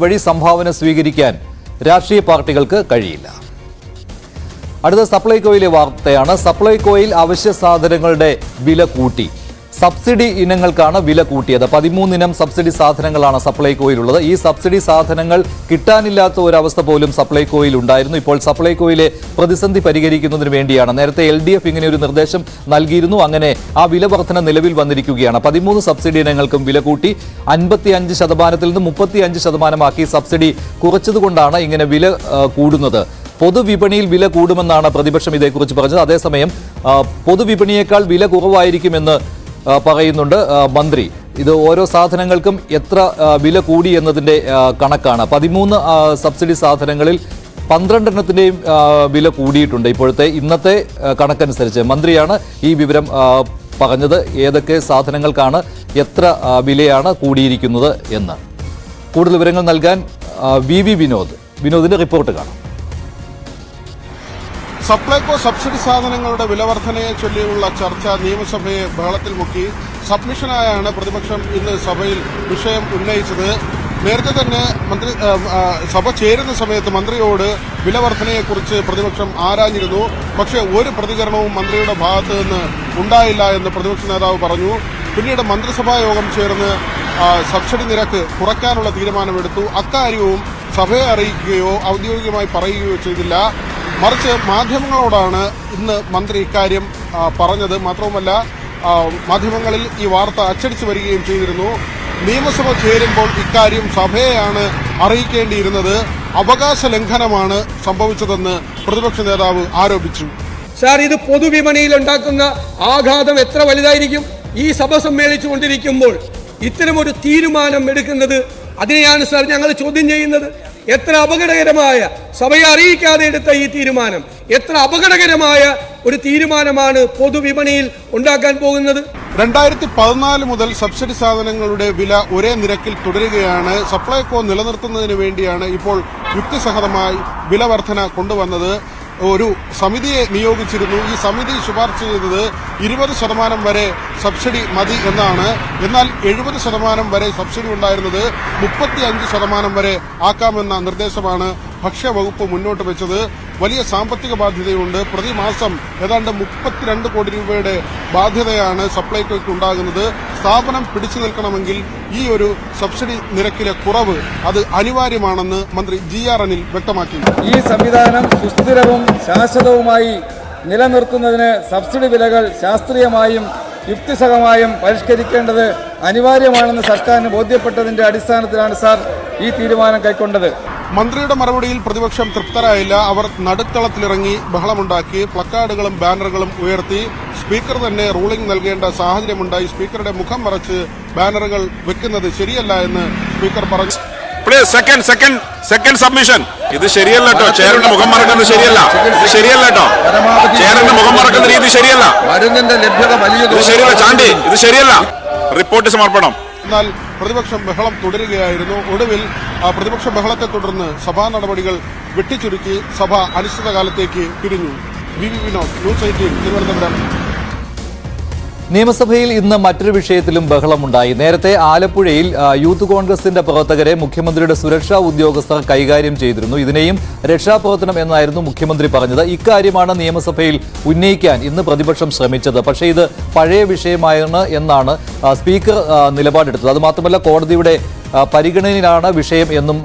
വഴി സംഭാവന സ്വീകരിക്കാൻ രാഷ്ട്രീയ പാർട്ടികൾക്ക് കഴിയില്ല. അടുത്ത സപ്ലൈകോയിലെ വാർത്തയാണ്. സപ്ലൈകോയിൽ അവശ്യ സാധനങ്ങളുടെ വില കൂട്ടി. സബ്സിഡി ഇനങ്ങൾക്കാണ് വില കൂട്ടിയത്. 13 ഇനം സബ്സിഡി സാധനങ്ങളാണ് സപ്ലൈകോയിലുള്ളത്. ഈ സബ്സിഡി സാധനങ്ങൾ കിട്ടാനില്ലാത്ത ഒരവസ്ഥ പോലും സപ്ലൈകോയിൽ ഉണ്ടായിരുന്നു. ഇപ്പോൾ സപ്ലൈകോയിലെ പ്രതിസന്ധി പരിഹരിക്കുന്നതിന് വേണ്ടിയാണ്. നേരത്തെ LDF ഇങ്ങനെ ഒരു നിർദ്ദേശം നൽകിയിരുന്നു. അങ്ങനെ ആ വില വർധന നിലവിൽ വന്നിരിക്കുകയാണ്. 13 സബ്സിഡി ഇനങ്ങൾക്കും വില കൂട്ടി. 55% നിന്ന് 35% സബ്സിഡി കുറച്ചതുകൊണ്ടാണ് ഇങ്ങനെ വില കൂടുന്നത്. പൊതുവിപണിയിൽ വില കൂടുമെന്നാണ് പ്രതിപക്ഷം ഇതേക്കുറിച്ച് പറഞ്ഞത്. അതേസമയം പൊതുവിപണിയേക്കാൾ വില കുറവായിരിക്കുമെന്ന് പറയുന്നുണ്ട് മന്ത്രി. ഇത് ഓരോ സാധനങ്ങൾക്കും എത്ര വില കൂടി എന്നതിൻ്റെ കണക്കാണ്. 13 സബ്സിഡി സാധനങ്ങളിൽ 12 എണ്ണത്തിൻ്റെയും വില കൂടിയിട്ടുണ്ട്. ഇന്നത്തെ കണക്കനുസരിച്ച് മന്ത്രിയാണ് ഈ വിവരം പറഞ്ഞത്. ഏതൊക്കെ സാധനങ്ങൾക്കാണ് എത്ര വിലയാണ് കൂടിയിരിക്കുന്നത് എന്ന് കൂടുതൽ വിവരങ്ങൾ നൽകാൻ വിനോദിന്റെ റിപ്പോർട്ട് കാണാം. സപ്ലൈകോ സബ്സിഡി സാധനങ്ങളുടെ വിലവർധനയെ ചൊല്ലിയുള്ള ചർച്ച നിയമസഭയെ ബഹളത്തിൽ മുക്കി. സബ്മിഷനായാണ് പ്രതിപക്ഷം ഇന്ന് സഭയിൽ വിഷയം ഉന്നയിച്ചത്. നേരത്തെ തന്നെ സഭ ചേരുന്ന സമയത്ത് മന്ത്രിയോട് വിലവർധനയെക്കുറിച്ച് പ്രതിപക്ഷം ആരാഞ്ഞിരുന്നു. പക്ഷേ ഒരു പ്രതികരണവും മന്ത്രിയുടെ ഭാഗത്ത് നിന്ന് ഉണ്ടായില്ല എന്ന് പ്രതിപക്ഷ നേതാവ് പറഞ്ഞു. പിന്നീട് മന്ത്രിസഭാ യോഗം ചേർന്ന് സബ്സിഡി നിരക്ക് കുറയ്ക്കാനുള്ള തീരുമാനമെടുത്തു. അക്കാര്യവും സഭയെ അറിയിക്കുകയോ ഔദ്യോഗികമായി പറയുകയോ ചെയ്തില്ല. മറിച്ച് മാധ്യമങ്ങളോടാണ് ഇന്ന് മന്ത്രി ഇക്കാര്യം പറഞ്ഞത്. മാത്രവുമല്ല, മാധ്യമങ്ങളിൽ ഈ വാർത്ത അച്ചടിച്ചു വരികയും ചെയ്തിരുന്നു. നിയമസഭ ചേരുമ്പോൾ ഇക്കാര്യം സഭയെയാണ് അറിയിക്കേണ്ടിയിരുന്നത്. അവകാശ ലംഘനമാണ് സംഭവിച്ചതെന്ന് പ്രതിപക്ഷ നേതാവ് ആരോപിച്ചു. സാർ, ഇത് പൊതുവിപണിയിൽ ഉണ്ടാക്കുന്ന ആഘാതം എത്ര വലുതായിരിക്കും? ഈ സഭ സമ്മേളിച്ചുകൊണ്ടിരിക്കുമ്പോൾ ഇത്തരമൊരു തീരുമാനം എടുക്കുന്നത്, അതിനെയാണ് സാർ ഞങ്ങൾ ചോദ്യം ചെയ്യുന്നത്. എത്ര അപകടകരമായ, സഭയെ അറിയിക്കാതെ എടുത്ത ഈ തീരുമാനം എത്ര അപകടകരമായ ഒരു തീരുമാനമാണ് പൊതുവിപണിയിൽ ഉണ്ടാക്കാൻ പോകുന്നത്. 2014 മുതൽ സബ്സിഡി സാധനങ്ങളുടെ വില ഒരേ നിരക്കിൽ തുടരുകയാണ്. സപ്ലൈകോ നിലനിർത്തുന്നതിന് വേണ്ടിയാണ് ഇപ്പോൾ യുക്തിസഹമായി വില വർധന കൊണ്ടുവന്നത്. ഒരു സമിതിയെ നിയോഗിച്ചിരുന്നു. ഈ സമിതി ശുപാർശ ചെയ്തത് 20% വരെ സബ്സിഡി മതി എന്നാണ്. എന്നാൽ 70% വരെ സബ്സിഡി ഉണ്ടായിരുന്നത് 35% വരെ ആക്കാമെന്ന നിർദ്ദേശമാണ് ഭക്ഷ്യവകുപ്പ് മുന്നോട്ട് വെച്ചത്. വലിയ സാമ്പത്തിക ബാധ്യതയുണ്ട്. പ്രതിമാസം ഏതാണ്ട് 32 കോടി രൂപയുടെ ബാധ്യതയാണ് സപ്ലൈകോയ്ക്ക് ഉണ്ടാകുന്നത്. സ്ഥാപനം പിടിച്ചു നിൽക്കണമെങ്കിൽ ഈ ഒരു സബ്സിഡി നിരക്കിലെ കുറവ് അത് അനിവാര്യമാണെന്ന് മന്ത്രി GR അനിൽ വ്യക്തമാക്കി. ഈ സംവിധാനം സുസ്ഥിരവും ശാശ്വതവുമായി നിലനിർത്തുന്നതിന് സബ്സിഡി വിലകൾ ശാസ്ത്രീയമായും യുക്തിസഹമായും പരിഷ്കരിക്കേണ്ടത് അനിവാര്യമാണെന്ന് സർക്കാരിന് ബോധ്യപ്പെട്ടതിന്റെ അടിസ്ഥാനത്തിലാണ് സാർ ഈ തീരുമാനം കൈക്കൊണ്ടത്. മന്ത്രിയുടെ മറുപടിയിൽ പ്രതിപക്ഷം തൃപ്തരായില്ല. അവർ നടുത്തളത്തിലിറങ്ങി ബഹളമുണ്ടാക്കി. പ്ലക്കാർഡുകളും ബാനറുകളും ഉയർത്തി. സ്പീക്കർ തന്നെ റൂളിംഗ് നൽകേണ്ട സാഹചര്യമുണ്ടായി. സ്പീക്കറുടെ മുഖം മറച്ച് ബാനറുകൾ വെക്കുന്നത് ശരിയല്ല എന്ന് സ്പീക്കർ പറഞ്ഞു. Second submission. ഇത് ശരിയല്ല കേട്ടോ. ചെയറിന്റെ മുഖം മറക്കുന്നത് ശരിയല്ല. ഇത് ശരിയല്ല കേട്ടോ. ചെയറിന്റെ മുഖം മറക്കുന്ന രീതി ശരിയല്ല. മരുന്നിന്റെ ലഭ്യത വലിയ ഇത് ശരിയല്ല ചാണ്ടി, ഇത് ശരിയല്ല. റിപ്പോർട്ട് സമർപ്പണം. എന്നാൽ പ്രതിപക്ഷം ബഹളം തുടരുകയായിരുന്നു. ഒടുവിൽ പ്രതിപക്ഷ ബഹളത്തെ തുടർന്ന് സഭാ നടപടികൾ വെട്ടിച്ചുരുക്കി സഭ അനിശ്ചിതകാലത്തേക്ക് പിരിഞ്ഞു. വിനോദ്, ന്യൂസ് 18, തിരുവനന്തപുരം. നിയമസഭയിൽ ഇന്ന് മറ്റൊരു വിഷയത്തിലും ബഹളമുണ്ടായി. നേരത്തെ ആലപ്പുഴയിൽ യൂത്ത് കോൺഗ്രസിന്റെ പ്രവർത്തകരെ മുഖ്യമന്ത്രിയുടെ സുരക്ഷാ ഉദ്യോഗസ്ഥർ കൈകാര്യം ചെയ്തിരുന്നു. ഇതിനെയും രക്ഷാപ്രവർത്തനം എന്നായിരുന്നു മുഖ്യമന്ത്രി പറഞ്ഞത്. ഇക്കാര്യമാണ് നിയമസഭയിൽ ഉന്നയിക്കാൻ ഇന്ന് പ്രതിപക്ഷം ശ്രമിച്ചത്. പക്ഷേ ഇത് പഴയ വിഷയമാണ് എന്നാണ് സ്പീക്കർ നിലപാടെടുത്തത്. അതുമാത്രമല്ല, കോടതിയുടെ പരിഗണനയിലാണ് വിഷയം എന്നും